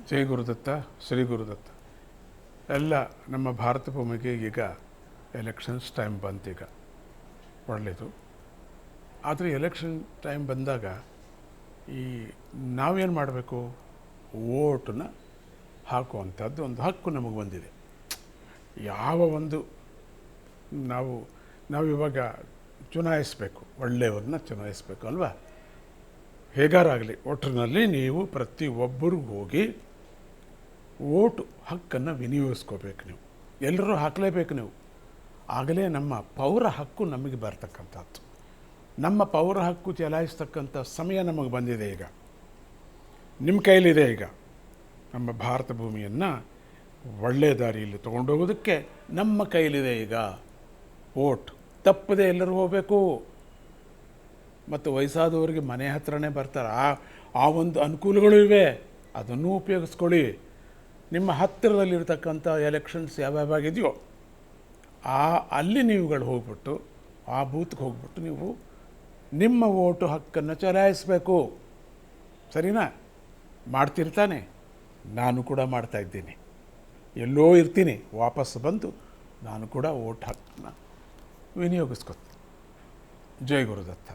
ಜೈ ಗುರುದತ್ತ, ಶ್ರೀ ಗುರುದತ್ತ. ಎಲ್ಲ ನಮ್ಮ ಭಾರತ ಭೂಮಿಗೆ ಈಗ ಎಲೆಕ್ಷನ್ಸ್ ಟೈಮ್ ಬಂತೀಗ, ಒಳ್ಳೆಯದು. ಆದರೆ ಎಲೆಕ್ಷನ್ ಟೈಮ್ ಬಂದಾಗ ಈ ನಾವೇನು ಮಾಡಬೇಕು, ವೋಟನ್ನ ಹಾಕುವಂಥದ್ದು ಒಂದು ಹಕ್ಕು ನಮಗೆ ಬಂದಿದೆ. ಯಾವ ಒಂದು ನಾವಿವಾಗ ಚುನಾಯಿಸಬೇಕು, ಒಳ್ಳೆಯವ್ರನ್ನ ಚುನಾಯಿಸಬೇಕು ಅಲ್ವಾ. ಹೇಗಾರಾಗಲಿ ಒಟ್ಟಿನಲ್ಲಿ ನೀವು ಪ್ರತಿಯೊಬ್ಬರು ಹೋಗಿ ವೋಟು ಹಕ್ಕನ್ನು ವಿನಿಯೋಗಿಸ್ಕೋಬೇಕು. ನೀವು ಎಲ್ಲರೂ ಹಾಕಲೇಬೇಕು. ನೀವು ಆಗಲೇ ನಮ್ಮ ಪೌರ ಹಕ್ಕು ನಮಗೆ ಬರ್ತಕ್ಕಂಥದ್ದು. ನಮ್ಮ ಪೌರ ಹಕ್ಕು ಚಲಾಯಿಸ್ತಕ್ಕಂಥ ಸಮಯ ನಮಗೆ ಬಂದಿದೆ. ಈಗ ನಿಮ್ಮ ಕೈಲಿದೆ. ಈಗ ನಮ್ಮ ಭಾರತ ಭೂಮಿಯನ್ನು ಒಳ್ಳೆಯ ದಾರಿಯಲ್ಲಿ ತೊಗೊಂಡೋಗೋದಕ್ಕೆ ನಮ್ಮ ಕೈಲಿದೆ. ಈಗ ವೋಟ್ ತಪ್ಪದೆ ಎಲ್ಲರೂ ಹೋಗಬೇಕು. ಮತ್ತು ವಯಸ್ಸಾದವರಿಗೆ ಮನೆ ಹತ್ರನೇ ಬರ್ತಾರೆ. ಆ ಒಂದು ಅನುಕೂಲಗಳು ಇವೆ, ಅದನ್ನು ಉಪಯೋಗಿಸ್ಕೊಳ್ಳಿ. ನಿಮ್ಮ ಹತ್ತಿರದಲ್ಲಿರ್ತಕ್ಕಂಥ ಎಲೆಕ್ಷನ್ಸ್ ಯಾವ್ಯಾವಾಗಿದೆಯೋ ಅಲ್ಲಿ ನೀವುಗಳು ಹೋಗ್ಬಿಟ್ಟು ಆ ಬೂತ್ಗೆ ಹೋಗ್ಬಿಟ್ಟು ನೀವು ನಿಮ್ಮ ವೋಟು ಹಕ್ಕನ್ನು ಚಲಾಯಿಸಬೇಕು. ಸರಿನಾ? ಮಾಡ್ತಿರ್ತಾನೆ, ನಾನು ಕೂಡ ಮಾಡ್ತಾಯಿದ್ದೀನಿ. ಎಲ್ಲೋ ಇರ್ತೀನಿ, ವಾಪಸ್ ಬಂದು ನಾನು ಕೂಡ ವೋಟ್ ಹಕ್ಕನ್ನು ವಿನಿಯೋಗಿಸ್ಕೊತೀನಿ. ಜೈ ಗುರುದತ್ತ.